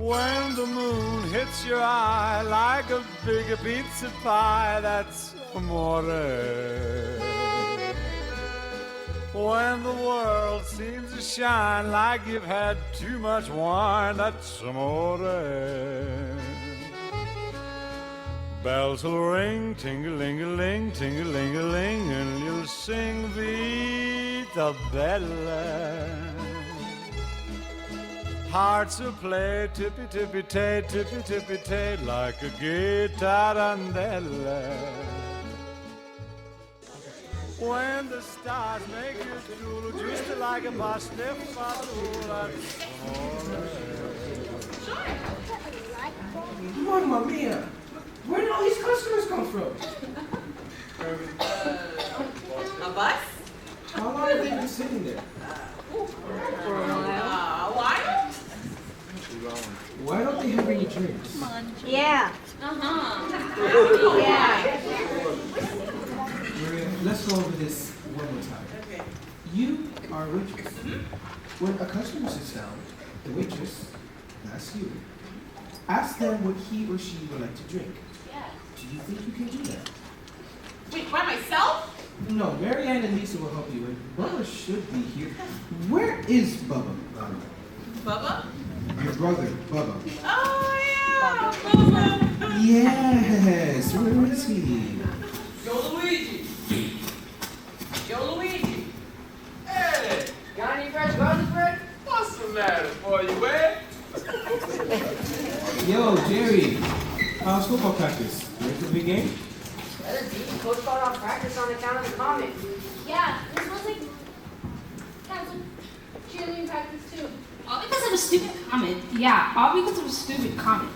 When the moon hits your eye like a big pizza pie, that's amore. When the world seems to shine like you've had too much wine, that's amore. Bells will ring, ting-a-ling-a-ling, ting-a-ling-a-ling, and you'll sing Vita Bella. Hearts will play tippy-tippy-tay, tippy-tippy-tay, like a gay tarantella. When the stars make you drool, just like a pastefadula. Mamma mia! Where did all these customers come from? A bus? How long have they been sitting there? For a while. Why don't they have any drinks? Yeah. Yeah. Maria, let's go over this one more time. Okay. You are a waitress. When a customer sits down, the waitress, that's you, ask them what he or she would like to drink. Yeah. Do you think you can do that? Wait, by myself? No, Marianne and Lisa will help you, and Bubba should be here. Where is Bubba? Bubba? Your brother, Bubba. Oh, yeah. Bubba. Yes, where is he? Yo, Luigi! Yo, Luigi! Hey! Got any fresh garlic bread? What's the matter for you, eh? Yo, Jerry. How's football practice? Ready for the big game? Better be. Coach called off practice on account of the comment. Yeah, this was like cheerleading practice too. All because of a stupid comment. Yeah, all because of a stupid comment.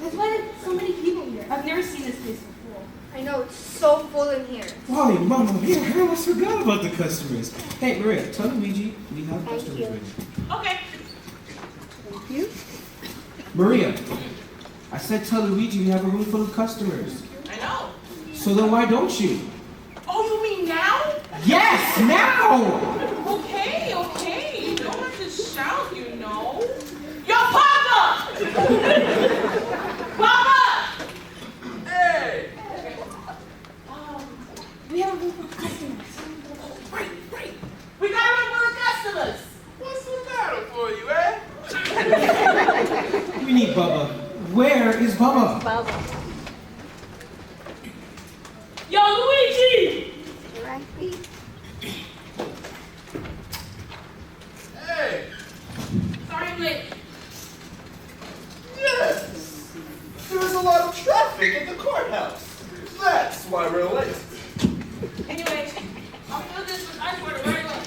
That's why there's so many people here. I've never seen this place before. I know, it's so full in here. Why, Mama Mia, I almost forgot about the customers. Hey, Maria, tell Luigi we have customers ready. Okay. Thank you. Maria, I said tell Luigi we have a room full of customers. I know. So then why don't you? Oh, you mean now? Yes, now! Okay. Don't have to shout, you know. Yo, Papa! Papa! Hey! We have a room full of customers. Right. We got a room full of customers. What's the matter for you, eh? We need Bubba. Where is Bubba? Bubba. Yo, Luigi! Right, please. Hey! Sorry I'm late. Yes! There was a lot of traffic at the courthouse. That's why we're late. Anyway, I'll fill this with ice water right away.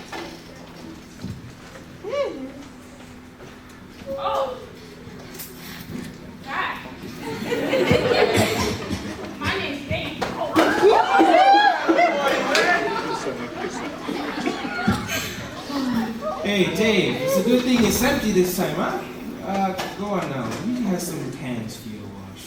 Oh. Hi. My name's Dave. Hey, Dave, it's a good thing it's empty this time, huh? Go on now. He has some hands for you to wash.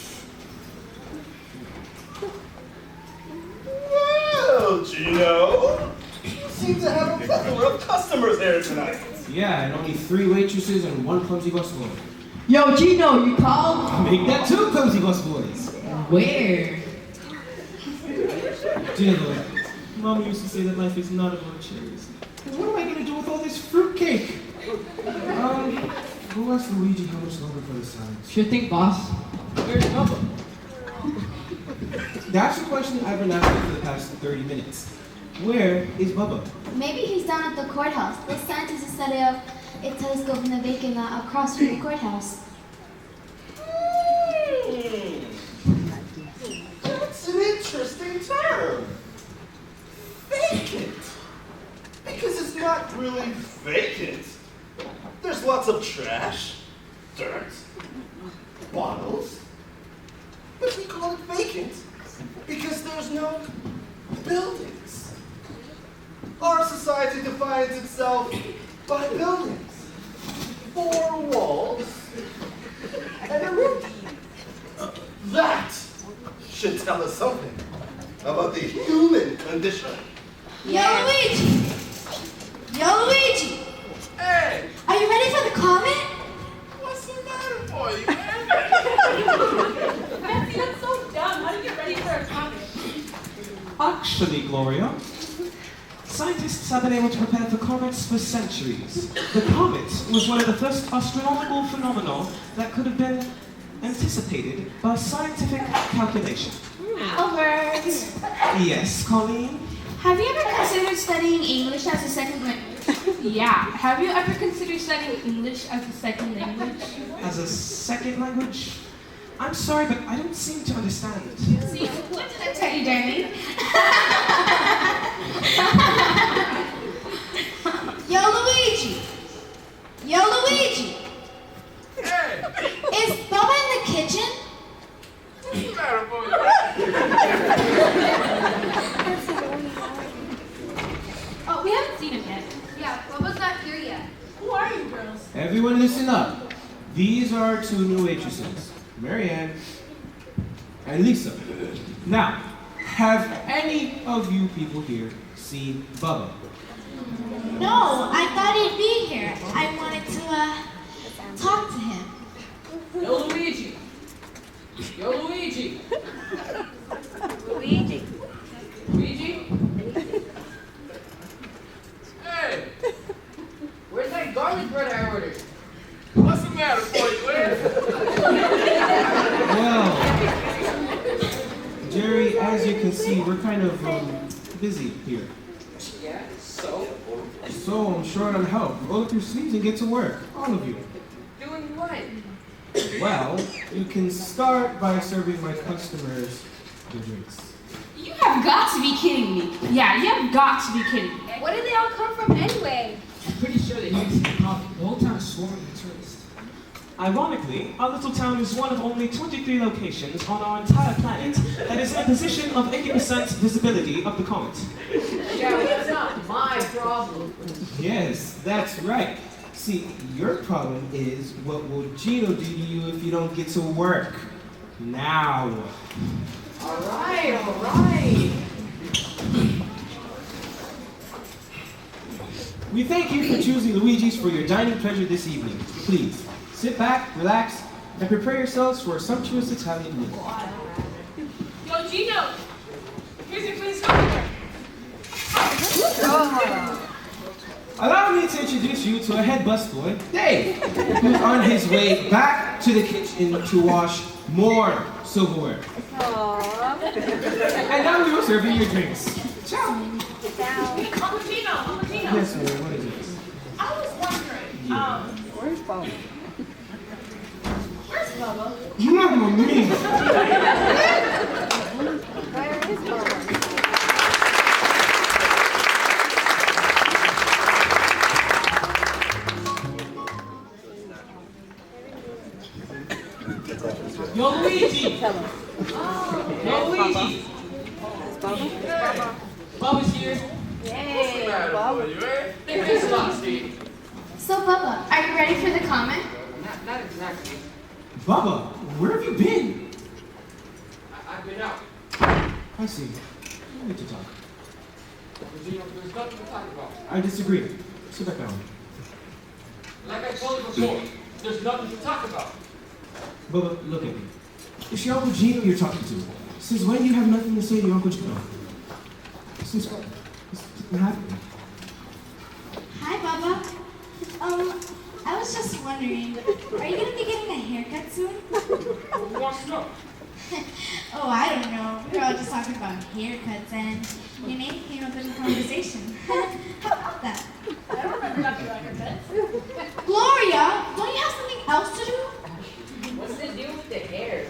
Well, Gino, you seem to have a plethora of customers here tonight. Yeah, and only 3 waitresses and 1 clumsy busboy. Yo, Gino, you called? Make that 2 clumsy busboys. Where? Gino, Mama used to say that life is not about cherries. What am I gonna do with all this fruitcake? Go ask Luigi how much longer for the salads. Sure thing, boss. Where's Bubba? That's the question I've been asking for the past 30 minutes. Where is Bubba? Maybe he's down at the courthouse. The scientists study of a telescope in the vacant lot across from the courthouse. That's an interesting term. Vacant. Because it's not really vacant. There's lots of trash, dirt, bottles. But we call it vacant because there's no buildings. Our society defines itself by buildings. 4 walls and a roof. That should tell us something about the human condition. Yo, Luigi! Yo, Luigi! Hey! Are you ready for the comment? Actually, Gloria, scientists have been able to prepare for comets for centuries. The comet was one of the first astronomical phenomena that could have been anticipated by scientific calculation. Albert, Yes, Colleen? have you ever considered studying English as a second language? Yeah. Have you ever considered studying English as a second language? As a second language? I'm sorry, but I don't seem to understand it. See, what did I tell you, Danny? Yo, Luigi! Yo, Luigi! Hey, Is Bubba in the kitchen? what's the matter for you? Oh, we haven't seen him yet. Yeah, Bubba's not here yet. Who are you girls? Everyone listen up. These are our 2 new waitresses, Marianne and Lisa. Now, have any of you people here seen Bubba? No, I thought he'd be here. I wanted to, talk to him. Yo, Luigi. Yo, Luigi. Luigi. Luigi? Hey, where's that garlic bread I ordered? What's the matter for you, man? Well, Jerry, as you can see, we're kind of busy here. Yeah, so? So I'm short on help. Roll up your sleeves and get to work, all of you. Doing what? Well, you can start by serving my customers the drinks. You have got to be kidding me. Yeah, you have got to be kidding me. Where did they all come from anyway? I'm pretty sure that you can coffee. The whole town is swarming with tourists. Ironically, our little town is one of only 23 locations on our entire planet that is in a position of 80% visibility of the comet. Yeah, but that's not my problem. Yes, that's right. See, your problem is what will Gino do to you if you don't get to work now? All right. We thank you for choosing Luigi's for your dining pleasure this evening. Please, sit back, relax, and prepare yourselves for a sumptuous Italian meal. Yo, Gino. Here's your place over. Allow me to introduce you to a head busboy, Dave, who's on his way back to the kitchen to wash more silverware. And now we will serve you your drinks. Ciao. Uncle Gino. Yes, ma'am, what is it? I was wondering, Where's Bubba? where's Bubba? You have my name. Where is Bubba? Yo, Luigi! Yo, Luigi! Bubba's here. What's the matter for you, man? Thanks a lot, Steve. So, Bubba, are you ready for the comment? Not exactly. Bubba, where have you been? I've been out. I see. We need to talk. There's nothing to talk about. I disagree. Sit back down. Like I told you before, there's nothing to talk about. Bubba, look at me. It's your Uncle Gino you're talking to. Since when do you have nothing to say to your Uncle Gino? Since when? What happened? Hi, Bubba. I was just wondering, are you gonna be getting a haircut soon? Who wants to know? Oh, I don't know. We were all just talking about haircuts, and your name came up in the conversation. How about that? I don't remember talking about your pets. Gloria, don't you have something else to do? What's the deal with the hair?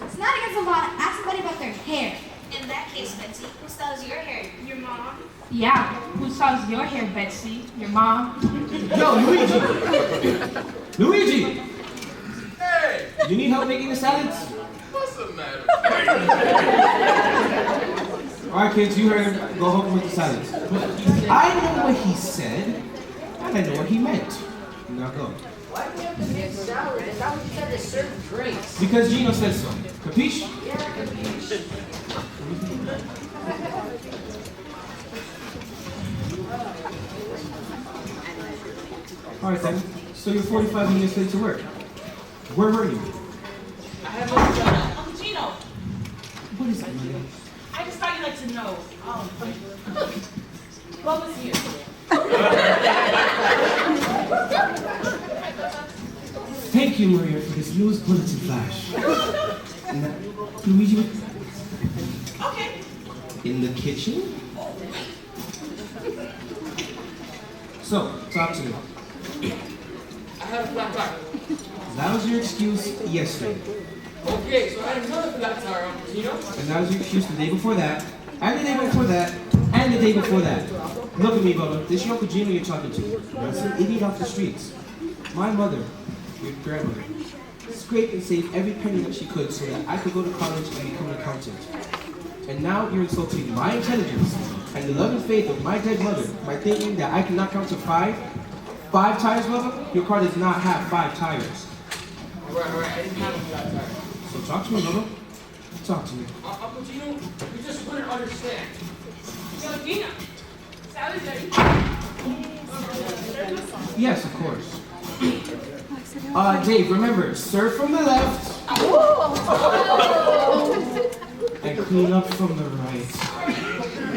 It's not against the law to ask somebody about their hair. In that case, Betsy, who styles your hair? Your mom? Yeah, who styles your hair, Betsy? Your mom? Yo, Luigi! Luigi! Hey, You need help making the salads? what's the matter? Alright, kids, you heard him. Go help him with the salads. I know what he said, and I know what he meant. Now go. Why do we have to make salad? Is that what you said to serve drinks? Because Gino said so. Capiche? Yeah, capiche. Alright then. So you're 45 minutes late to work. Where were you? Uncle Gino. What is that, man? I just thought you like to know, what was here? Thank you, Maria, for this newest bulletin flash. And Luigi, Okay. in the kitchen? So, talk to me. I had a flat tire. That was your excuse yesterday. Okay, so I had another flat tire, Uncle Gino. And that was your excuse the day before that, and the day before that, and the day before that. Look at me, Bubba. This is your Uncle Gino you're talking to. Not some idiot off the streets. My mother, your grandmother, scraped and saved every penny that she could so that I could go to college and become an accountant. And now you're insulting my intelligence and the love and faith of my dead mother by thinking that I cannot count to five. 5 tires, Bubba? Your car does not have 5 tires. All right, I didn't have a flat tire. So talk to me, Bubba. Talk to me. Uncle Gino, you just wouldn't understand. Yo, Gina. Sally's ready. Yes, of course. Dave, remember, serve from the left and clean up from the right.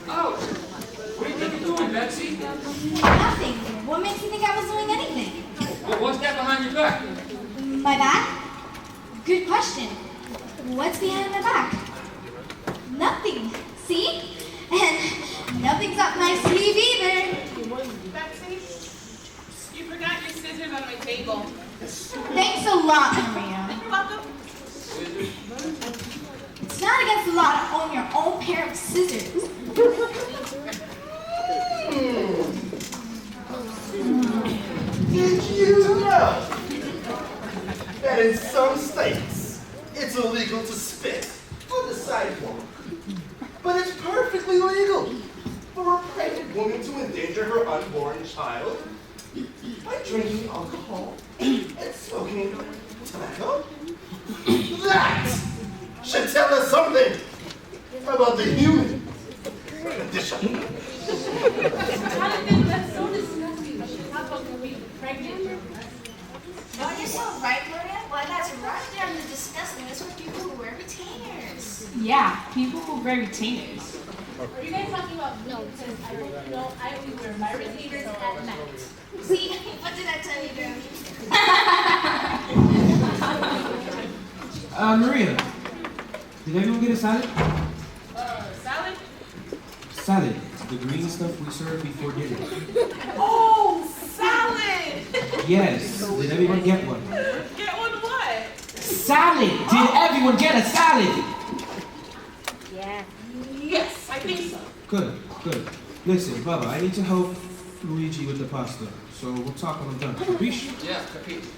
Oh, what do you think you're doing, Betsy? Nothing. What makes you think I was doing anything? Well, what's that behind your back? My back? Good question. What's behind my back? Nothing. See? And nothing's up my sleeve either. Betsy, you forgot your scissors on my table. Thanks a lot, Maria. You're welcome. It's not against the law to own your own pair of scissors. Did you know that in some states it's illegal to spit on the sidewalk? But it's perfectly legal for a pregnant woman to endanger her unborn child by drinking alcohol and smoking tobacco? That should tell us something about the human condition. That's so disgusting. How about being pregnant? Oh, you're so right, Maria. Why, that's right there on the disgusting list for people who wear retainers. Yeah, people who wear retainers. Are you guys talking about no? Because I don't know. I only wear my retainers at night. See, what did I tell you, Jeremy? Maria, did everyone get a salad? Salad? Salad, the green stuff we serve before dinner. Oh, salad! Yes, did everyone get one? Get one what? Salad! Did everyone get a salad? Yeah. Yes, I think so. Good, good. Listen, Bubba, I need to help Luigi with the pasta, so we'll talk when I'm done. Capiche? Yeah, capiche.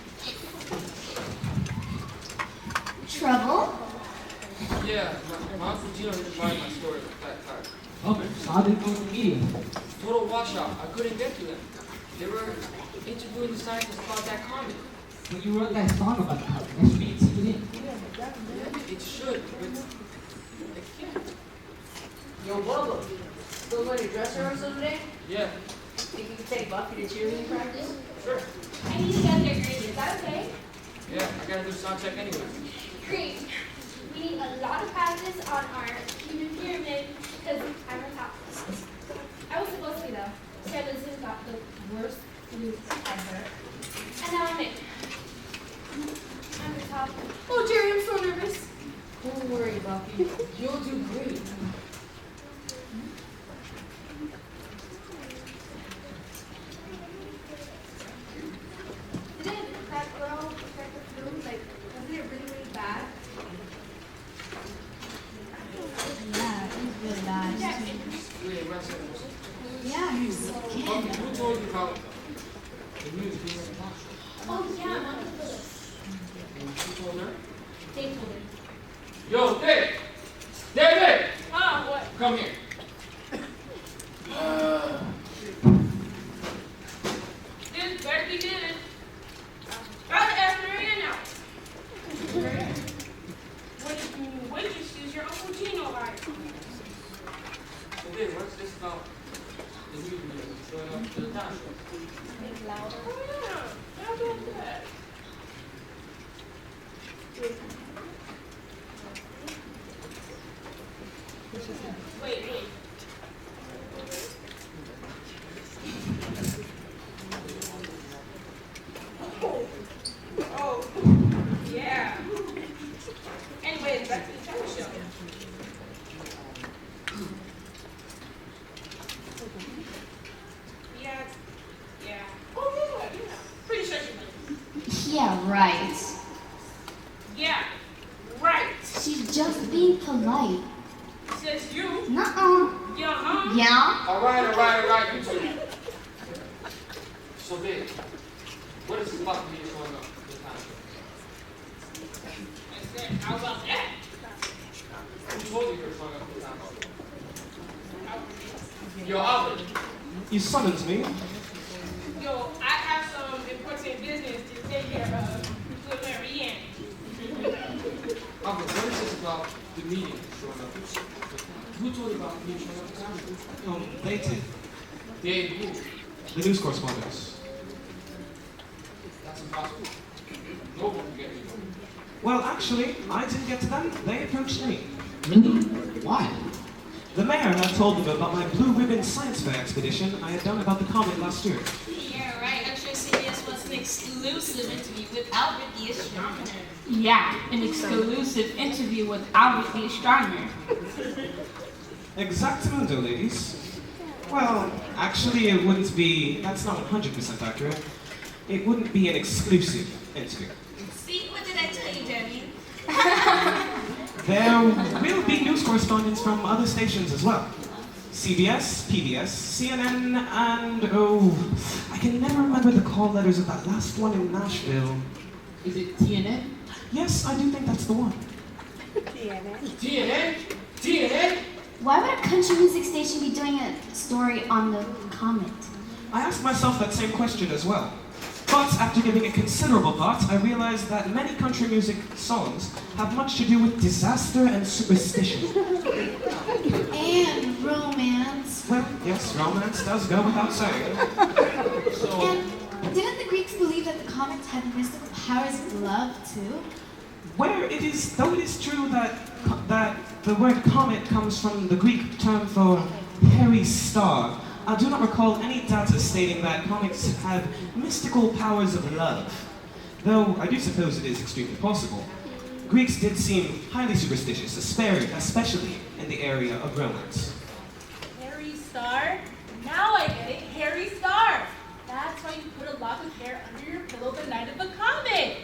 Trouble? Yeah, my Uncle Gino just lied my story with that tire. Okay, so how did it go with the media? Total washout. I couldn't get to them. They were interviewing the scientists about that comet. When you wrote that song about the comet, that should be included in. Yeah, it should, but I can't. Yo, Bubba, still going to dress rehearsal today? Yeah, Think you can take Buffy to cheerleading practice? sure. I need to get their grades. Is that okay? Yeah, I gotta do sound check anyway. Great. We need a lot of practice on our human pyramid because I'm on top. I was supposed to be though. Charlotte got the worst flu ever. And now I'm in. I'm the top. Oh, Jerry, I'm so nervous. Don't worry, Buffy. You'll do great. Didn't that girl get the flu? Like, wasn't it really, really bad? Yeah, it was really bad. Yeah. Really aggressive. Yeah, you're so Who told you about the news being in the talk show? Oh, yeah, Monica Phillips. And who told her? They told her. Yo, Dave! David! Huh? What? Come here. This better be good. Try to ask big. What's this about the music showing up to the talent show? Oh, yeah. How about that? Wait. Oh, yeah. Anyways, back to the talent show. Yeah. Oh, yeah. Pretty sure she knows. Yeah, right. Yeah, right. She's just being polite. Says you. Nuh-uh. Yeah, Yeah? All right, you two. So big. What is this about to be showing up to the talent show? I said, how about that? Who told you you're showing up to the talent show? Yo, Albert. You summoned me. Yo, I have some important business to take care of with Marianne. Albert, what is this about the meeting showing up? Who told you about the meeting showing up to the talent show? They did. Dave, who? The news correspondents. That's impossible. No one can get me. Well, actually, I didn't get to them. They approached me. Really? Why? The mayor had told them about my Blue Ribbon Science Fair expedition I had done about the comet last year. Yeah, right. I'm sure CBS wants an exclusive interview with Albert the astronomer. Yeah, an exclusive interview with Albert the astronomer. Exactamundo, ladies. Well, actually, it wouldn't be, that's not 100% accurate. It wouldn't be an exclusive interview. See, what did I tell you, Danny? There will be news correspondents from other stations as well. CBS, PBS, CNN, and I can never remember the call letters of that last one in Nashville. Is it TNN? Yes, I do think that's the one. TNN? TNN? Why would a country music station be doing a story on the comet? I asked myself that same question as well. But after giving it considerable thought, I realized that many country music songs have much to do with disaster and superstition. And romance. Well, yes, romance does go without saying. And didn't the Greeks believe that the comets had mystical powers of love too? Though it is true that the word comet comes from the Greek term for hairy star, I do not recall any data stating that comets have mystical powers of love, though I do suppose it is extremely possible. Greeks did seem highly superstitious, especially in the area of romance. Harry Star? Now I get it. Harry Star. That's why you put a lock of hair under your pillow the night of a comet.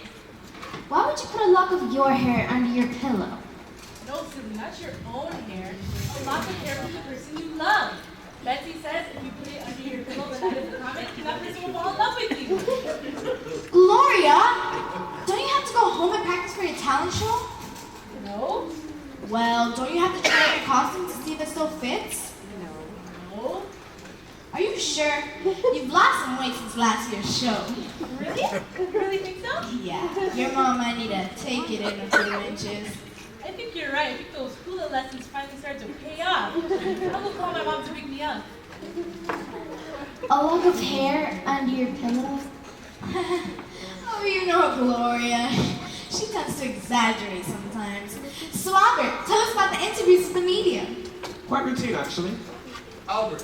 Why would you put a lock of your hair under your pillow? No, silly, not your own hair. A lock of hair from the person you love. Betsy says if you put it under your pillow the night of the comet, that person will fall in love with you. Gloria! Don't you have to go home and practice for your talent show? No. Well, don't you have to try out your costume to see if it still fits? No. Are you sure? You've lost some weight since last year's show. Really? You really think so? Yeah. Your mom might need to take it in a few inches. I think you're right. I think those hula lessons finally started to pay off. I'm gonna call my mom to wake me up. A lock of hair under your pillow? Oh, you know Gloria. She tends to exaggerate sometimes. So Albert, tell us about the interviews with the media. Quite routine, actually. Albert,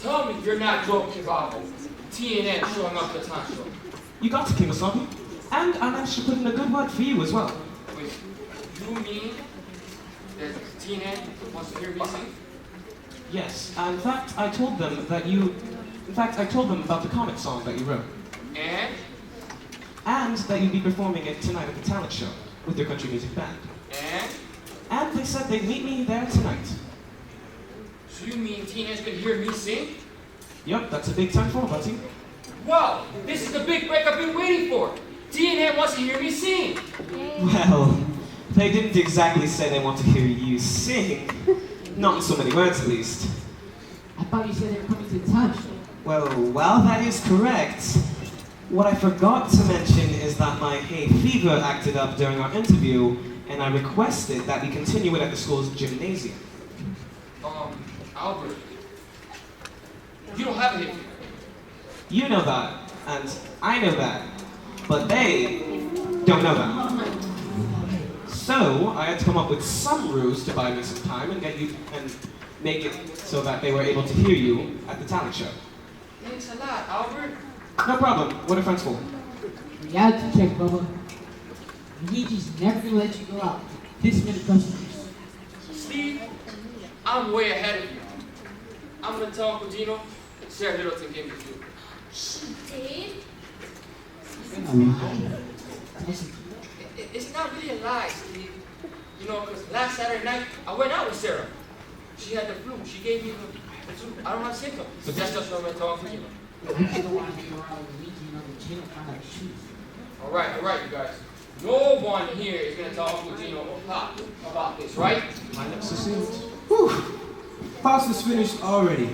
tell me you're not joking about TNN showing up at the talent show. You got to, Kimasabi. And I managed to put in a good word for you as well. Wait, you mean that TNN wants to hear me sing? Yes, in fact, I told them about the Comet song that you wrote. And? And that you'd be performing it tonight at the talent show with your country music band. And? And they said they'd meet me there tonight. So you mean TNN's gonna hear me sing? Yup, that's a big time for, buddy. Wow, this is the big break I've been waiting for. TNN wants to hear me sing. Well, they didn't exactly say they want to hear you sing. Not in so many words, at least. I thought you said they were coming to the talent show. Well, while that is correct, what I forgot to mention is that my hay fever acted up during our interview, and I requested that we continue it at the school's gymnasium. Albert, you don't have a hip. You know that, and I know that, but they don't know that. So I had to come up with some rules to buy me some time and get you and make it so that they were able to hear you at the talent show. Thanks a lot, Albert. No problem. What are friends for? Reality check, Bubba. Luigi's never gonna let you go out with this many customers. Steve, I'm way ahead of you. I'm gonna talk with Gino. Sarah Middleton gave me the clue. She did? It's not really a lie, Steve. You know, because last Saturday night, I went out with Sarah. She had the flu. She gave me the flu. I don't have symptoms. But that's just what I'm going to talk to Gino. I just don't want to go around with Luigi and other Gino find out the truth. All right, you guys. No one here is going to talk with Gino or Pop about this, right? My lips are sealed. Whew. Pasta's finished already.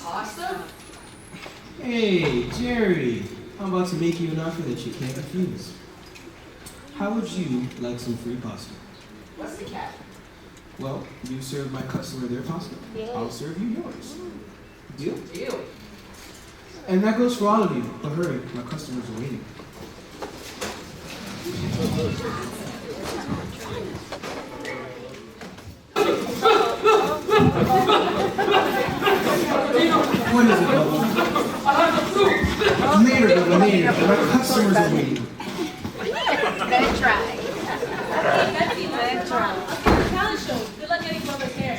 Pasta? Hey, Jerry. I'm about to make you an offer that you can't refuse. How would you like some free pasta? What's the catch? Well, you serve my customer their pasta. I'll serve you yours. Deal? Deal. And that goes for all of you. But hurry, my customers are waiting. What is it, Bubba? I have the flu. Later, Bubba, later. My customers are waiting. Let it try. Hey, Betsy, let's try. Talent show. Good luck getting Bubba's hair.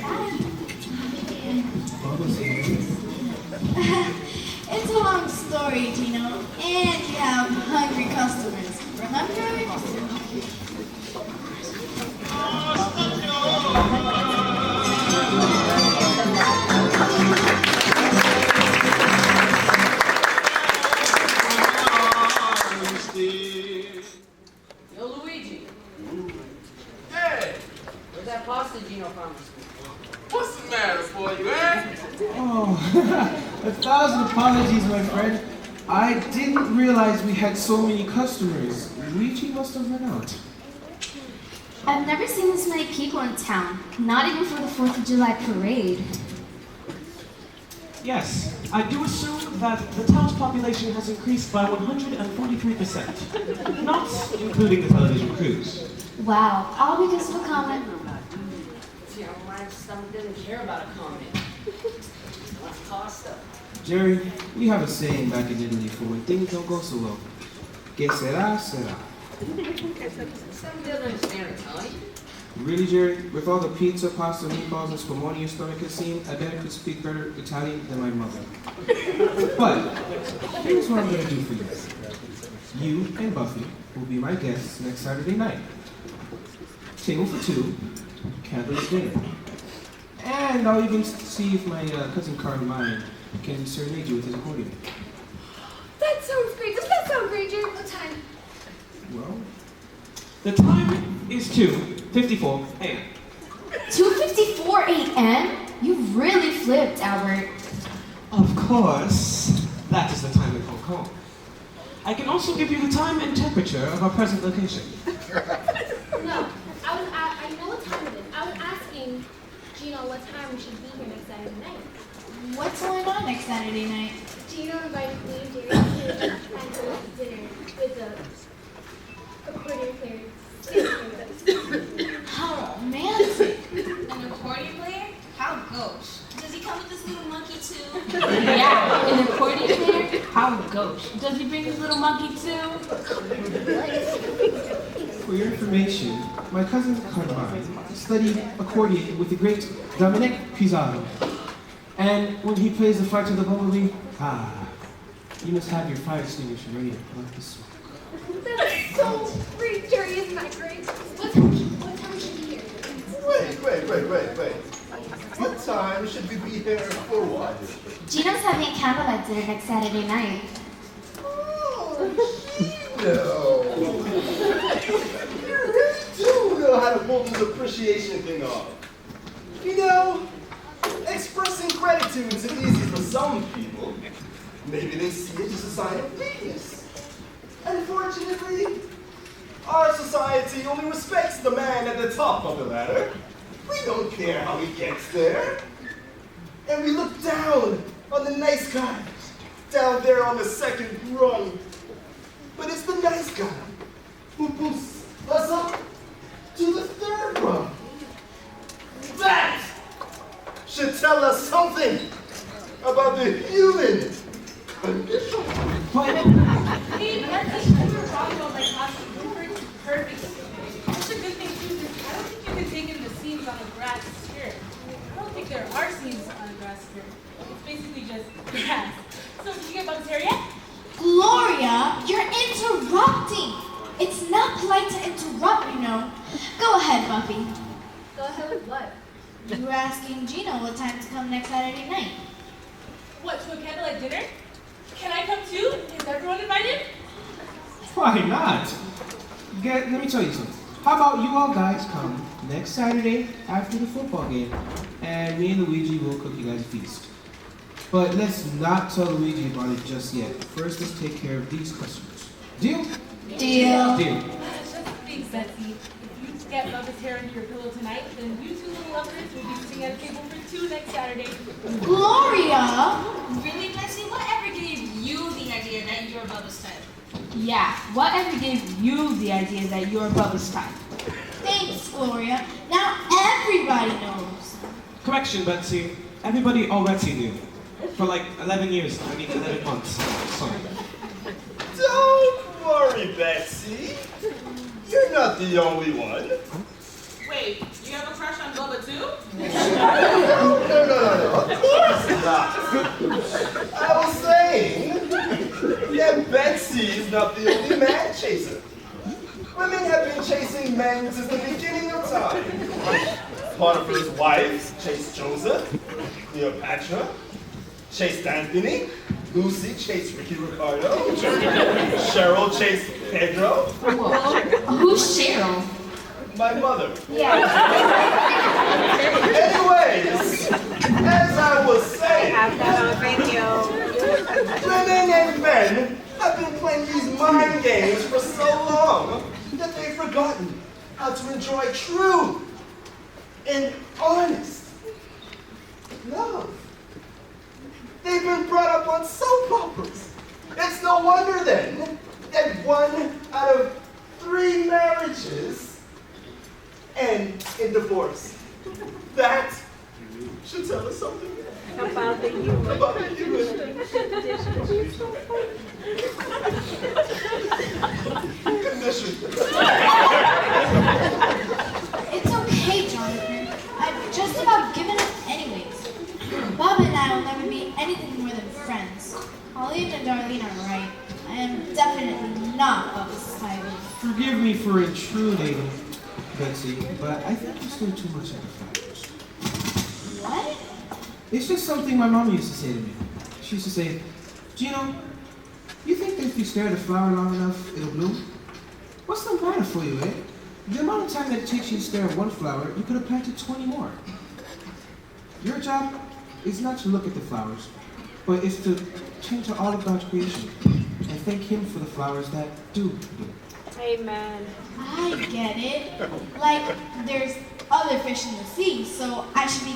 Bubba's here. It's a long story, Gino, and you have hungry customers. Remember? Yo, Luigi. Hey, Where's that pasta Gino promised me? what's the matter for you, eh? Oh, 1,000 apologies, my friend. I didn't realize we had so many customers. Luigi must have run out. I've never seen this many people in town, not even for the 4th of July parade. Yes, I do assume that the town's population has increased by 143%, not including the television crews. Wow, all because of a comment. See, my stomach doesn't care about a comment. What's pasta? Jerry, we have a saying back in Italy for when things don't go so well. Que sera, sera. Stomach doesn't understand Italian. Really, Jerry? With all the pizza, pasta, meatballs, and spumoni your stomach has seen, I bet I could speak better Italian than my mother. But, here's what I'm going to do for you. You and Buffy will be my guests next Saturday night. Table for two, candlelit dinner. And I'll even see if my cousin Carmine can serenade you with his accordion. That sounds great. Does that sound great, Jerry? What time? Well, the time is 2:54 a.m. 2:54 a.m.? You really flipped, Albert. Of course, that is the time in Hong Kong. I can also give you the time and temperature of our present location. No, I know what time it is. I was asking Gino what time we should be here next Saturday night. What's going on next Saturday night? Gino invited me and Jerry to candlelit dinner with the accordion player. How romantic. An accordion player? How gauche. Does he come with this little monkey too? Yeah, an accordion player? How gauche. Does he bring his little monkey too? For your information, my cousin Carmine studied accordion with the great Dominic Pizarro. And when he plays the flight to the bumblebee, you must have your fire extinguisher ready to put out the smoke. That's so great, Jerry. Isn't that great? What time should we be here? Wait. What time should we be here for what? Gino's having a candlelight dinner next Saturday night. Oh, no. You really do know how to pull this appreciation thing off. You know, expressing gratitude is easy for some people. Maybe they see it as a sign of weakness. Unfortunately, our society only respects the man at the top of the ladder. We don't care how he gets there. and we look down on the nice guy down there on the second rung. But it's the nice guy who boosts us up to the third rung. That should tell us something about the human condition. Hey, Betsy, you were wrong about my costume. You were perfect. That's a good thing too, because I don't think you can take in the scenes on a grass skirt. I don't think there are scenes on a grass skirt. It's basically just grass. So did you get bugs hair yet? Gloria, you're interrupting. It's not polite to interrupt, you know. Go ahead, Buffy. Go ahead with what? You were asking Gino what time to come next Saturday night. What, to a candlelight dinner? Can I come too? Is everyone invited? Why not? Let me tell you something. How about you all guys come next Saturday after the football game, and me and Luigi will cook you guys a feast. But let's not tell Luigi about it just yet. First, let's take care of these customers. Deal? Deal. Deal. Just think, Betsy. If you get Bubba's hair under your pillow tonight, then you two little lovers will be sitting at a table for two next Saturday. Gloria! Really, Betsy? Whatever gave you the idea that you're Bubba's type? Yeah, whatever gave you the idea that you're Bubba's type? Thanks, Gloria. Now everybody knows. Correction, Betsy. Everybody already knew. For like 11 years, 11 months. Sorry. Don't worry, Betsy. You're not the only one. Wait, you have a crush on Bubba too? No. Of course not. I was saying that Betsy is not the only man chaser. Women have been chasing men since the beginning of time. Potiphar's wives chased Joseph, Cleopatra, chased Anthony, Lucy chased Ricky Ricardo, Cheryl chased Pedro. Who's Cheryl? My mother. Yeah. Anyways, as I was saying, women and men have been playing these mind games for so long that they've forgotten how to enjoy true and honest love. They've been brought up on soap operas. It's no wonder then that 1 out of 3 marriages end in divorce. That should tell us something about the human. About the human condition. It's okay, Jonathan. I've just about given up anyways. Bob and I will never be anything more than friends. Holly and Darlene are right. I am definitely not Bubba's type. Forgive me for intruding, Betsy, but I think you stare too much at the flowers. What? It's just something my mom used to say to me. She used to say, Gino, you think that if you stare at a flower long enough, it'll bloom? What's the matter for you, eh? The amount of time that it takes you to stare at one flower, you could have planted 20 more. Your job is not to look at the flowers, but it's to tend to all of God's creation and thank Him for the flowers that do bloom. Amen. I get it. Like, there's other fish in the sea, so I should be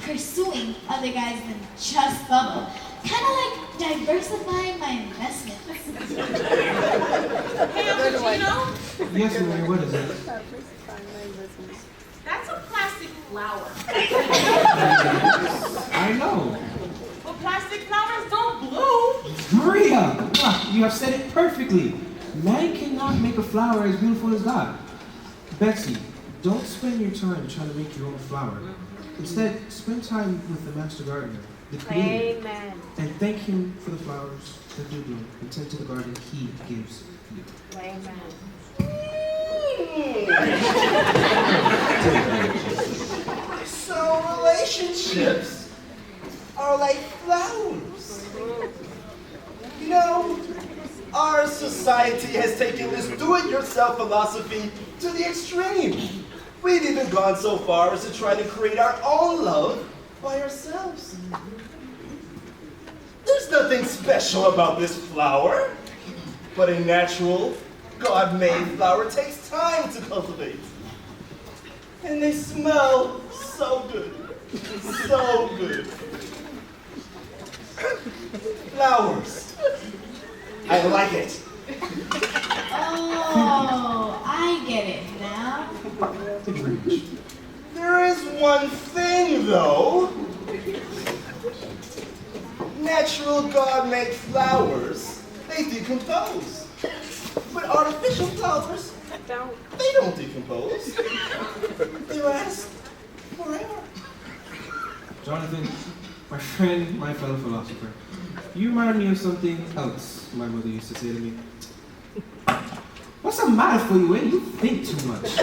pursuing other guys than just Bubba. Kind of like diversifying my investments. Hey, Uncle Gino? Yes, Marie, what is it? That's a plastic flower. I know. But plastic flowers don't bloom. Maria, you have said it perfectly. Man cannot make a flower as beautiful as God. Betsy, don't spend your time trying to make your own flower. Instead, spend time with the master gardener, the creator, Amen. and thank him for the flowers that do bloom and tend to the garden he gives you. Amen. So relationships are like flowers. You know, our society has taken this do-it-yourself philosophy to the extreme. We've even gone so far as to try to create our own love by ourselves. There's nothing special about this flower, but a natural, God-made flower takes time to cultivate. And they smell so good. So good. Flowers. I like it. Oh, I get it now. There is one thing, though. Natural God-made flowers, they decompose. But artificial flowers, they don't decompose. They last forever. Jonathan, my friend, my fellow philosopher, you remind me of something else my mother used to say to me. What's the matter for you, eh? You think too much.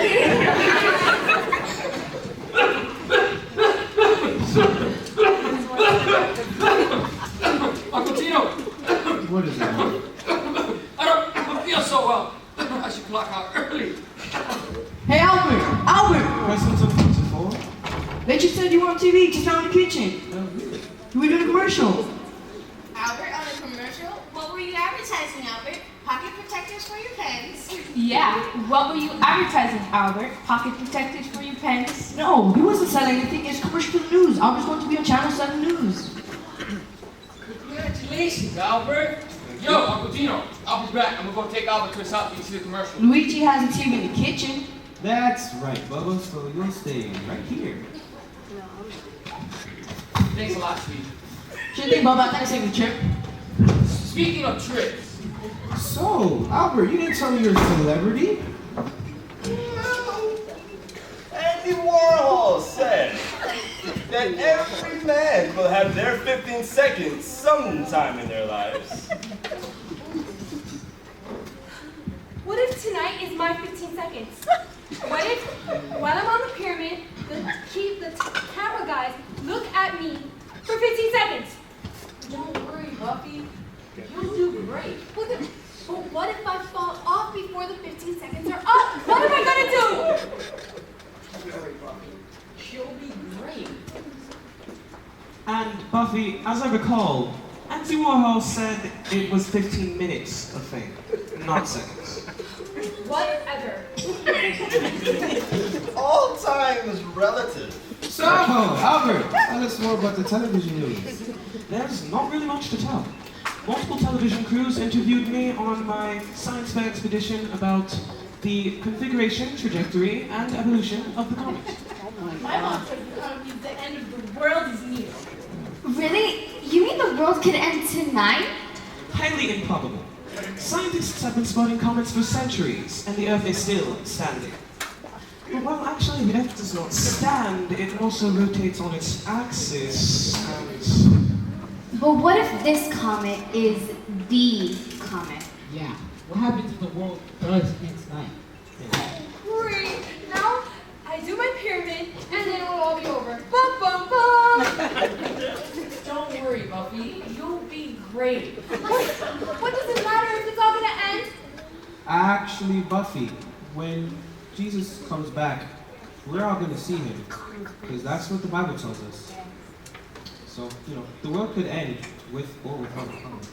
Uncle Tino! What is it, Mom? I don't feel so well. I should clock out early. Hey, Albert! Albert! Pressing something for? They just said you were on TV just now in the kitchen. Oh, really? You were doing a commercial. Albert, on a commercial? What were you advertising, Albert? Pocket protectors for your pens. Yeah, what were you advertising, Albert? Pocket protectors for your pens? No, he wasn't selling anything. It's a commercial for the news. Albert's going to be on Channel 7 News. Congratulations, Albert. Yo, Uncle Tino, I'll be back. I'm gonna go take Albert to his house to see the commercial. Luigi has a TV in the kitchen. That's right, Bubba, so you'll stay right here. Thanks a lot, Steve. Sure thing, Bubba. Thanks for the trip. Speaking of trips, So, Albert, you didn't tell me you're a celebrity? No. Andy Warhol said that every man will have their 15 seconds sometime in their lives. What if tonight is my 15 seconds? What if, while I'm on the pyramid, the camera guys look at me for 15 seconds? Don't worry, Buffy. You'll do great. But what if I fall off before the 15 seconds are up? What am I gonna do? Don't worry, Buffy. She'll be great. And Buffy, as I recall, Andy Warhol said it was 15 minutes of fame, not seconds. Whatever. All time is relative. So, Albert, tell us more about the television news. There's not really much to tell. Multiple television crews interviewed me on my science fair expedition about the configuration, trajectory, and evolution of the comet. My mom said the end of the world is near. Really? You mean the world could end tonight? Highly improbable. Scientists have been spotting comets for centuries, and the Earth is still standing. Well, actually, the Earth does not stand. It also rotates on its axis, and... But what if this comet is the comet? Yeah. What happens if the world does end tonight? Great. Now I do my pyramid, and then it will all be over. Bum bum bum. Don't worry, Buffy. You'll be great. What does it matter if it's all gonna end? Actually, Buffy, when Jesus comes back, we're all going to see him. Because that's what the Bible tells us. So, you know, the world could end with or without a comet.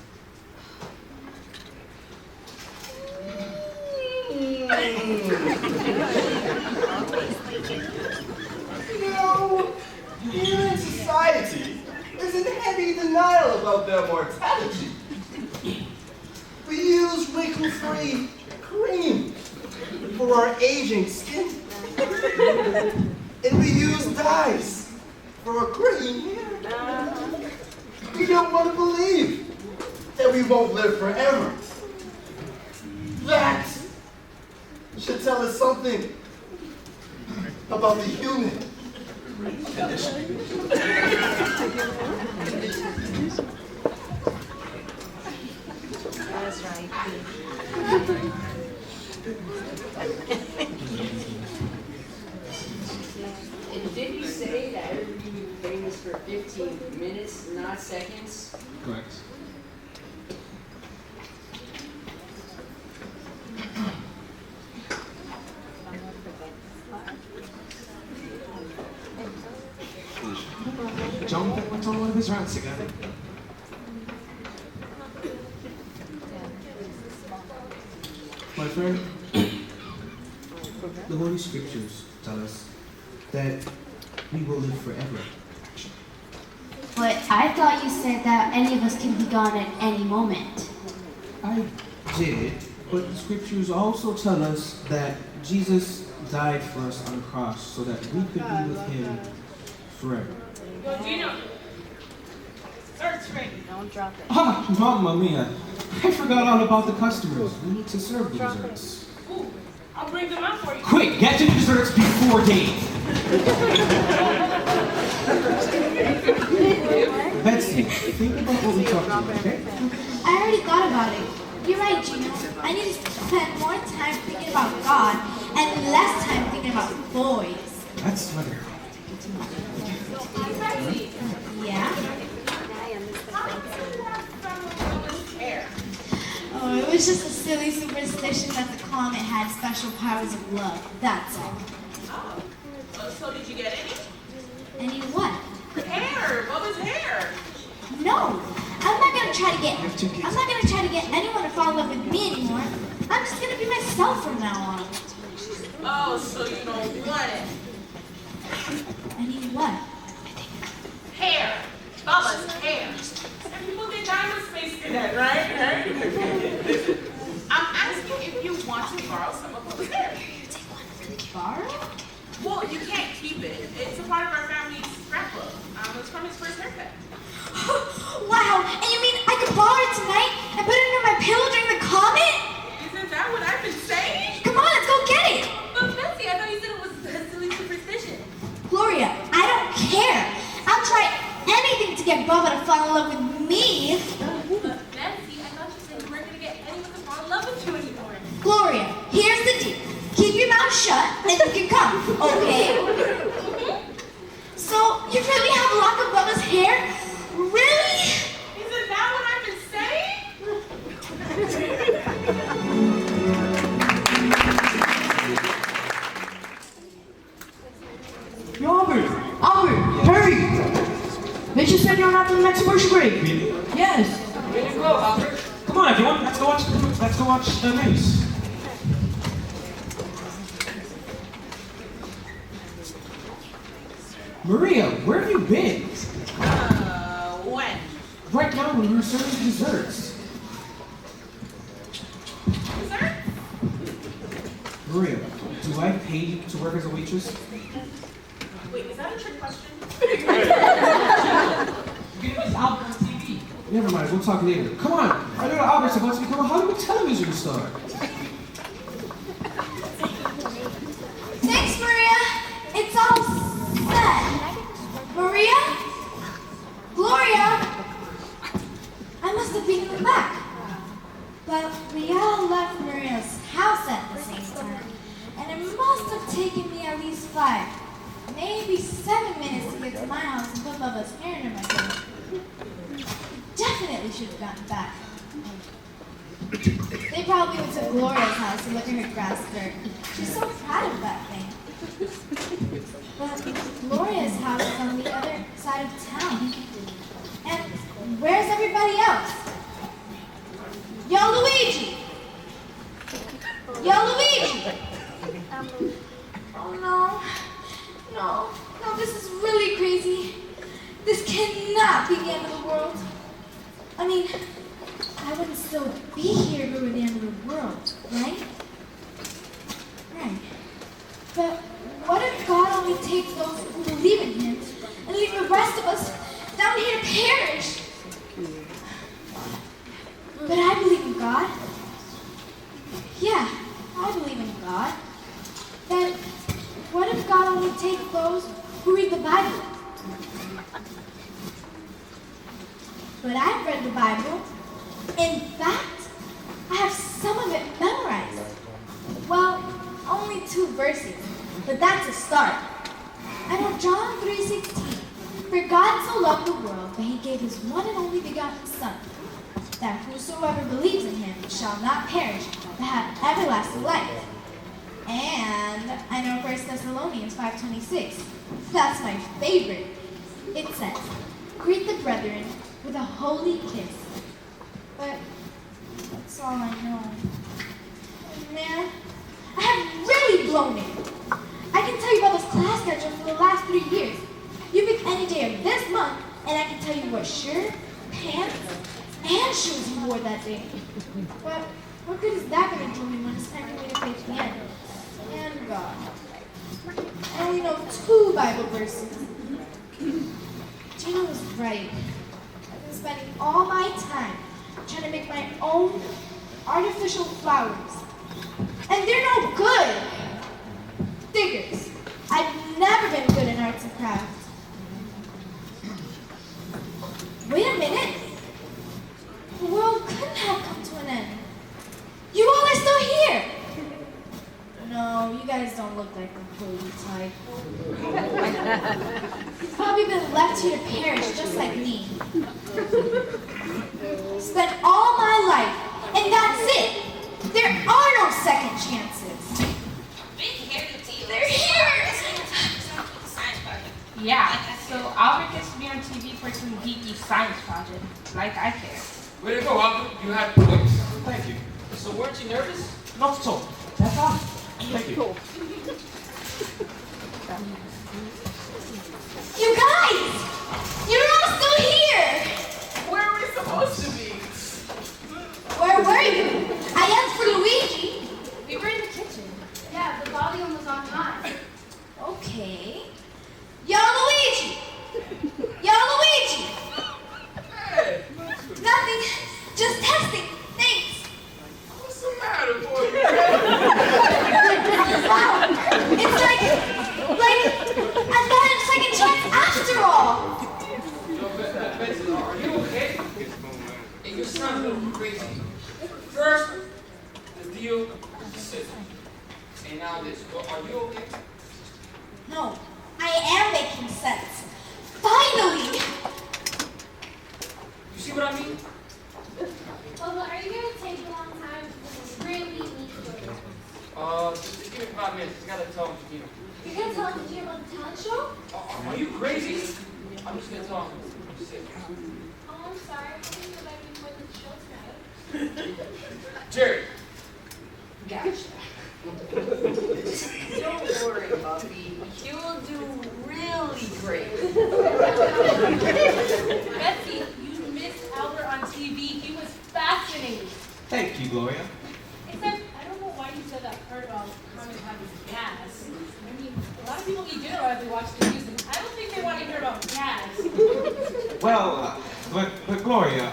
No, human society is in heavy denial about their mortality. We use wrinkle-free cream for our aging skin. And we use dyes for our green hair. We don't want to believe that we won't live forever. That should tell us something about the human condition. That's right. And didn't you say that everybody would be famous for 15 minutes, not seconds? Correct. Jonathan went on one of his rants again. My friend, the Holy Scriptures tell us that we will live forever. I thought you said that any of us can be gone at any moment. I did, but the scriptures also tell us that Jesus died for us on the cross so that we could be with him forever. Yo, Gino. Search ring. Don't drop it. Ah, Mamma mia. I forgot all about the customers. We need to serve the desserts. Ooh, I'll bring them out for you. Quick, get to the desserts before Dave. Betsy, think about what we talked about, okay? I already thought about it. You're right, Gino. I need to spend more time thinking about God and less time thinking about boys. That's better. Yeah? Oh, it was just a silly superstition that the comet had special powers of love. That's all. So did you get any? Any what? Hair. Bubba's hair. No, I'm not gonna try to get anyone to fall in love with me anymore. I'm just gonna be myself from now on. Oh, so you don't want it. Any what? Hair. Bubba's hair. And people get diamond space in that, right? I'm asking if you want to borrow some of Bubba's hair. Borrow? Well, you can't keep it. It's a part of our family's scrapbook. It's from his first haircut. Wow, and you mean I could borrow it tonight and put it under my pillow during the comet? Isn't that what I've been saying? Come on, let's go get it! But Betsy, I thought you said it was a silly superstition. Gloria, I don't care. I'll try anything to get Bubba to fall in love with me. But Betsy, I thought you said you weren't going to get anyone to fall in love with you anymore. Gloria, here's the deal. Keep your mouth shut and you can come, okay? So, you really have a lock of Bubba's hair? Really? Isn't that what I've been saying? Yo, Albert, hurry! They just said you're on after the next commercial break. Yes. Way to go, Albert. Come on, everyone. Let's go watch the news. Maria, where have you been? When? Right now when we were serving desserts. Dessert? Maria, do I pay you to work as a waitress? Wait, is that a trick question? It's Albert on TV. Never mind, we'll talk later. Come on, our little Albert's about to become a Hollywood television star. Thanks, Maria. It's all set. Maria? Gloria? I must have beaten them back. But we all left Maria's house at the same time. And it must have taken me at least 5, maybe 7 minutes to get to my house and put Bubba's hair under my pillow. Definitely should have gotten back. They probably went to Gloria's house to look at her grass skirt. She's so proud of that thing. But Gloria's house is on the other side of town. And where's everybody else? Yo, Luigi! Yo, Luigi! Oh, no, this is really crazy. This cannot be the end of the world. I mean, I wouldn't still be here if it were the end of the world, right? Right. But what if God only takes those who believe in Him and leave the rest of us down here to perish? But I believe in God. Yeah, I believe in God. Then what if God only takes those who read the Bible? But I've read the Bible. In fact, I have some of it memorized. Well, only 2 verses, but that's a start. I know John 3:16. For God so loved the world that He gave His one and only begotten Son, that whosoever believes in Him shall not perish, but have everlasting life. And I know 1 Thessalonians 5:26. That's my favorite. It says, greet the brethren with a holy kiss. But that's all I know. Man, I have really blown it. I can tell you about this class schedule for the last 3 years. You pick any day of this month, And I can tell you what shirt, pants, and shoes you wore that day. But what good is that going to do me when it's time for me to play piano? And God. I only know 2 Bible verses. Gina was right. I've been spending all my time trying to make my own artificial flowers. And they're no good. Figures. I've never been good in arts and crafts. Wait a minute. The world couldn't have come to an end. You all are still here. No, you guys don't look like the holy type. You've probably been left here to perish just like me. Spent all my life, and that's it. There are no second chances. They're here. Yeah, so Albert gets to be on TV for some geeky science project, like I care. Way to go, Albert. You had points. Thank you. So weren't you nervous? Not at all. That's all. Thank you. You guys! You're all still here! Where are we supposed to be? Where were you? I asked for Luigi. We were in the kitchen. Yeah, the volume was on high. Okay. Yo, Luigi! Yo, Luigi! Hey! Nothing. Just testing. Thanks. What's the matter, boy? Wow. It's like I got a second chance after all. Yo, Benson, are you okay? Hey, you sound a little crazy. First, the deal is settled. And now this. Well, are you okay? No, I am making sense. Finally! You see what I mean? Bubba, are you going to take a long time? Because I really need to go to Just give me 5 minutes. I gotta tell him to get him. You're going to tell him Gina about the talent show? Are you crazy? I'm just gonna tell him. Oh, I'm sorry. How can you go back before the show tonight? Jerry. Gotcha. Don't worry, Buffy. You'll do really great. Betsy, you missed Albert on TV. He was fascinating. Thank you, Gloria. Except, I don't know why you said that part about Comet having gas. I mean, a lot of people eat dinner while they watch the news, and I don't think they want to hear about gas. Well, but Gloria,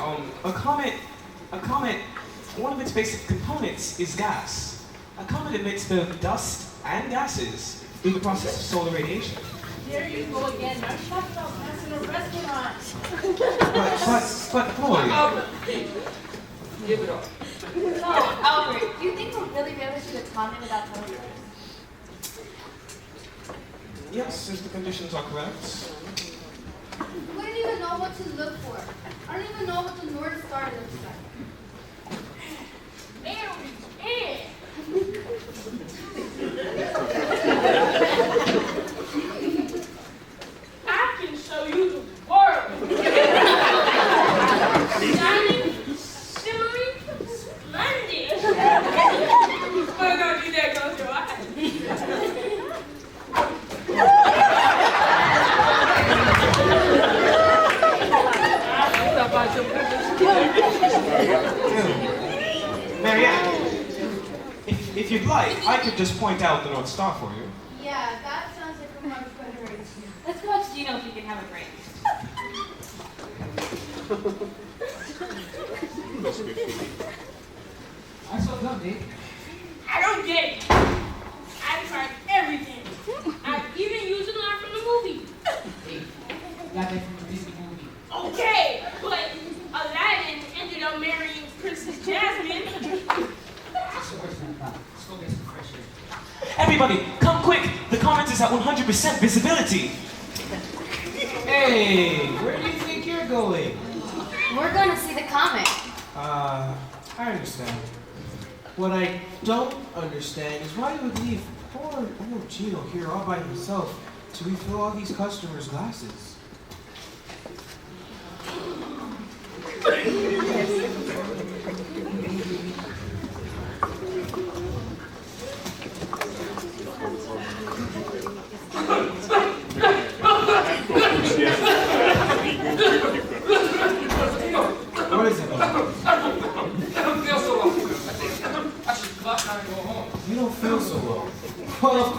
a comet, one of its basic components is gas. A comet emits the dust and gases through the process of solar radiation. There you go again. Now you're talking about gas in a restaurant. But Gloria. Albert, give it up. No, Albert, do you think we'll really be able to shoot a comet without telescopes? Yes, if the conditions are correct. We wouldn't even know what to look for. I don't even know what the North Star looks like. There we is. I can show you the world. Shining, shimmering, splendid. But don't do that, close your eyes. Marianne, if you'd like, I could just point out the North Star for you. Yeah, that sounds like a much better idea. Let's watch Gino if he can have a break. I saw them, Dave. I don't get it. I tried everything. I even used a line from the movie. Got that from the Disney movie. Okay, but Aladdin ended up marrying Princess Jasmine. Let's go get some fresh air. Everybody, come quick! The comet is at 100% visibility. Hey, where do you think you're going? We're going to see the comet. I understand. What I don't understand is why you would leave poor old Gino here all by himself to refill all these customers' glasses. This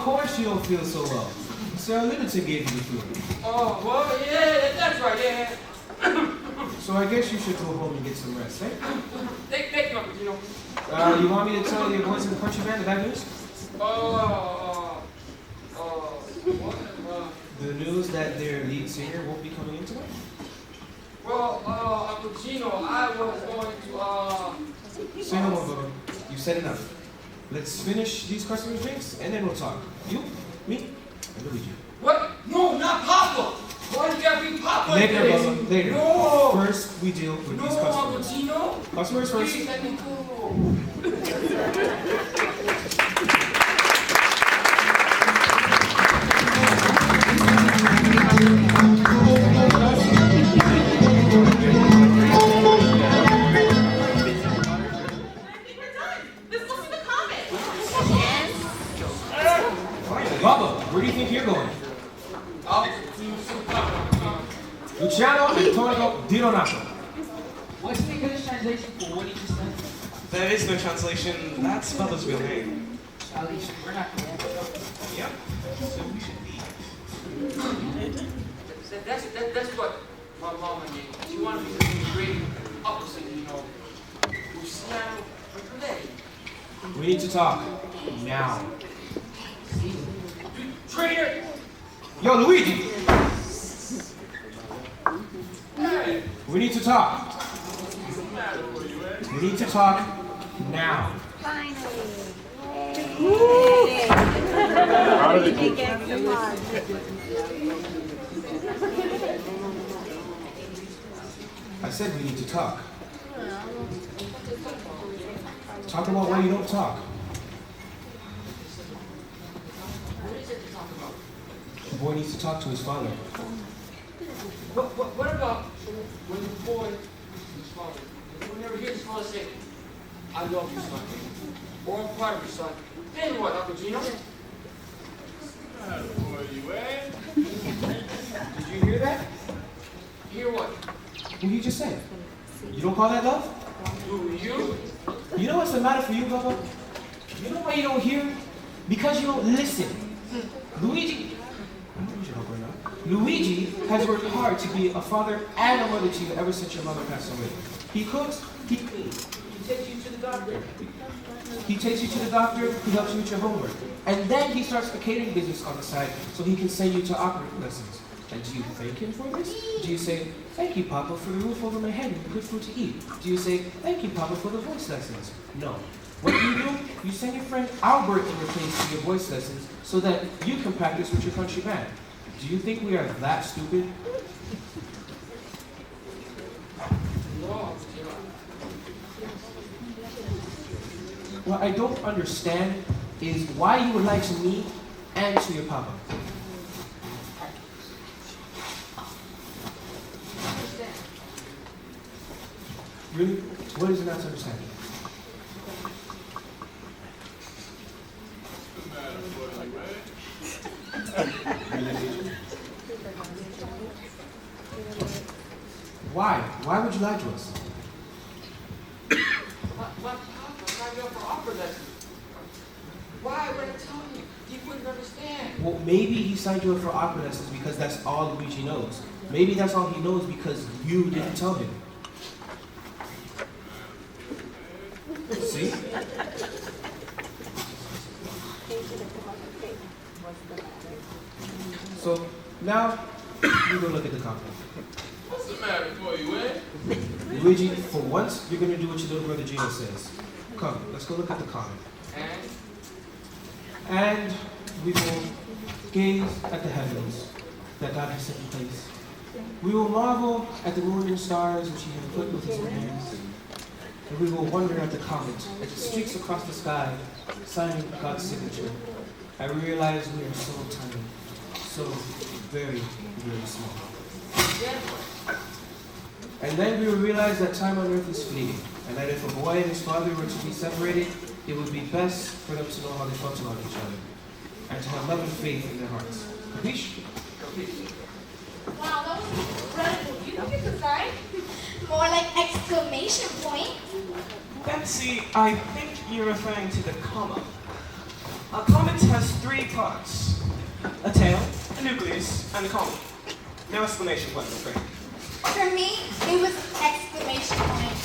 course you don't feel so well. Sarah Littleton gave you the flu. Oh, well, yeah, that's right, yeah. So I guess you should go home and get some rest, eh? Thank you, Uncle Gino. You want me to tell your boys in the country band the bad news? The news that their lead singer won't be coming in tonight? Well, Uncle Gino, I was going to, Say no more, Bubba. You said enough. Let's finish these customers' drinks, and then we'll talk. You, me, and Luigi. What? No, not Papa! Why you gotta be Papa? Later, Bubba, later. No! First, we deal with these customers. Uncle Gino. Customers first. Please let me go. Bubba, where do you think you're going? Luciano Antonio Di Donato. What's the English translation for what he just said? There is no translation. That's Bubba's real name. Charlie, we're not there. Yep. So we should leave. That's what my mama did. She wanted me to be great opposite, you know. Luciano Nicolette. We need to talk. Now. Traitor! Yo, Luigi! Hey! We need to talk. We need to talk now. I said we need to talk. Talk about why you don't talk. The boy needs to talk to his father. What about when the boy his father, whenever he hears his father say, I love you, son, or I'm proud of you, son, then what, Uncle Gino? Did you hear that? Hear what? What did you just say? You don't call that love? Do you? You know what's the matter for you, Bubba? You know why you don't hear? Because you don't listen. Luigi has worked hard to be a father and a mother to you ever since your mother passed away. He cooks, he cleans, he takes you to the doctor. He takes you to the doctor, he helps you with your homework. And then he starts a catering business on the side so he can send you to opera lessons. And do you thank him for this? Do you say, thank you, Papa, for the roof over my head and good food to eat? Do you say, thank you, Papa, for the voice lessons? No. What do? You send your friend Albert in your place to your voice lessons so that you can practice with your country band. Do you think we are that stupid? What I don't understand is why you would lie to me and to your papa. Really? What is it not to understand? Why? Why would you lie to us? What Papa signed you up for opera lessons? Why would I tell you? He wouldn't understand. Well, maybe he signed you up for opera lessons because that's all Luigi knows. Maybe that's all he knows because you didn't tell him. See? So, now, you go look at the comic. What's the matter for you, eh? Luigi, for once, you're going to do what your little brother Gino says. Come, let's go look at the comic. And we will gaze at the heavens that God has set in place. We will marvel at the moon and stars which he has put with his own hands. And we will wonder at the comet as it streaks across the sky, signing God's signature. And we realize we are so tiny, so very, very small. And then we will realize that time on earth is fleeting, and that if a boy and his father were to be separated, it would be best for them to know how they felt about each other, and to have love and faith in their hearts. Capiche? Wow, that was incredible. You think it's a sign? More like exclamation point. Betsy, I think you're referring to the comma. A comet has 3 parts. A tail, a nucleus, and a column. No exclamation point, I'm afraid. For me, it was exclamation point.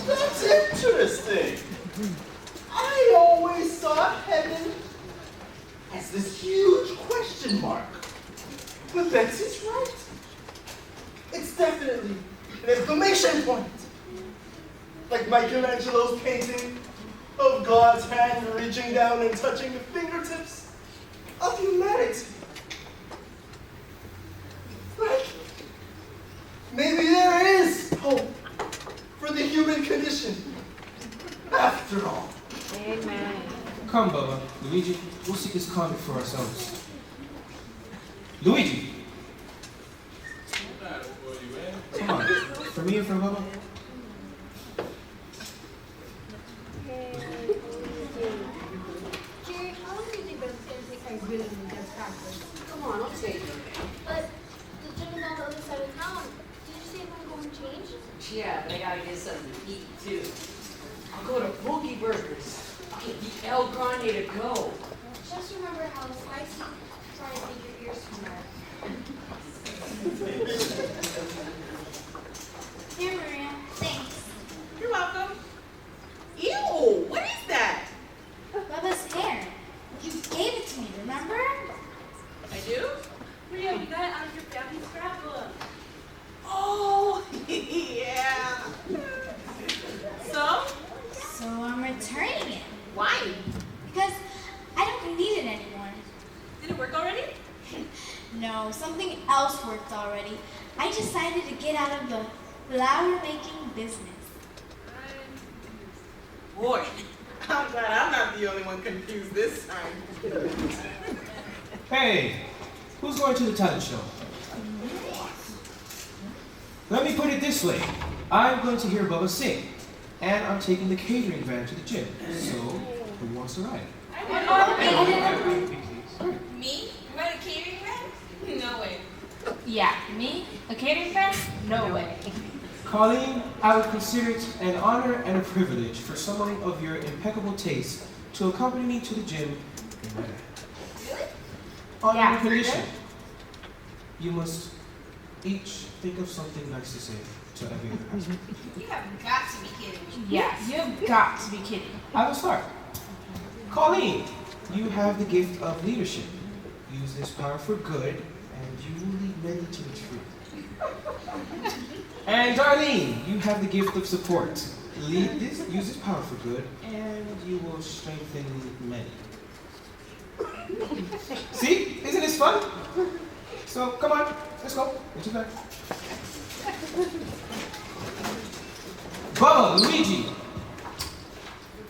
That's interesting. I always saw heaven as this huge question mark. But Betsy's right. It's definitely an exclamation point. Like Michelangelo's painting of God's hand reaching down and touching the fingertips of humanity. Like, maybe there is hope for the human condition after all. Amen. Come, Bubba. Luigi, we'll seek this comet for ourselves. Luigi! Come on. For me and for Bubba? Jerry, how long do you think it's going to take I really need that practice? Come on, I'll take it. But the gym is on the other side of town. Did you say I'm going to change? Yeah, but I gotta get something to eat too. I'll go to Boogie Burgers. I'll get the El Grande to go. Just remember how spicy try to make your ears smell. Here, Maria. Thanks. You're welcome. Ew, what is that? Bubba's hair. You gave it to me, remember? I do? Maria, we got it out of your family scrapbook. Oh, yeah. So? So I'm returning it. Why? Because I don't need it anymore. Did it work already? No, something else worked already. I decided to get out of the flower making business. Boy, I'm glad I'm not the only one confused this time. Hey, who's going to the talent show? Let me put it this way. I'm going to hear Bubba sing, and I'm taking the catering van to the gym. So, who wants to ride? Me? You want a catering van? No way. Yeah, me? A catering van? No way. Colleen, I would consider it an honor and a privilege for someone of your impeccable taste to accompany me to the gym in my van. Really? On Yeah. one condition. You must each think of something nice to say to every other person. You have got to be kidding me. Yeah, you've got to be kidding. I will start. Colleen, you have the gift of leadership. Use this power for good, and you will lead many to the truth. And Darlene, you have the gift of support. Use this power for good, and you will strengthen many. See? Isn't this fun? So, come on, let's go. Into bed. Bubba, Luigi.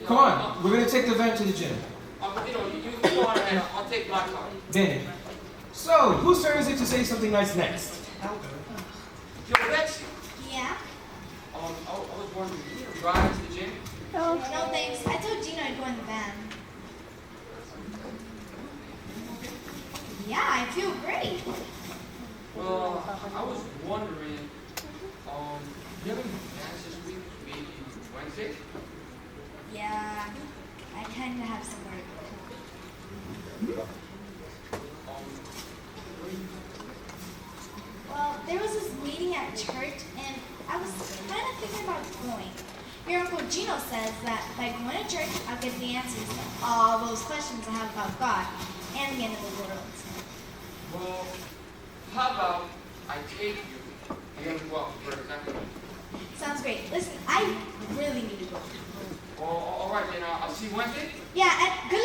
Come on, we're gonna take the van to the gym. You go on ahead. I'll take my car. Then. So, whose turn is it to say something nice next? Yo, Betsy. Yeah? I was wondering, you need a ride to the gym? No, thanks. I told Gino I'd go in the van. Yeah, I feel great. Well, I was wondering, you have any plans this week? Maybe Wednesday? Yeah, I kind of have somewhere to go. Well, there was this meeting at church, and I was kind of thinking about going. Your Uncle Gino says that by going to church, I'll get the answers to all those questions I have about God and the end of the world. Well, how about I take you and then walk for example? Sounds great. Listen, I really need to go. Well, all right, then I'll see you Wednesday. Yeah, and good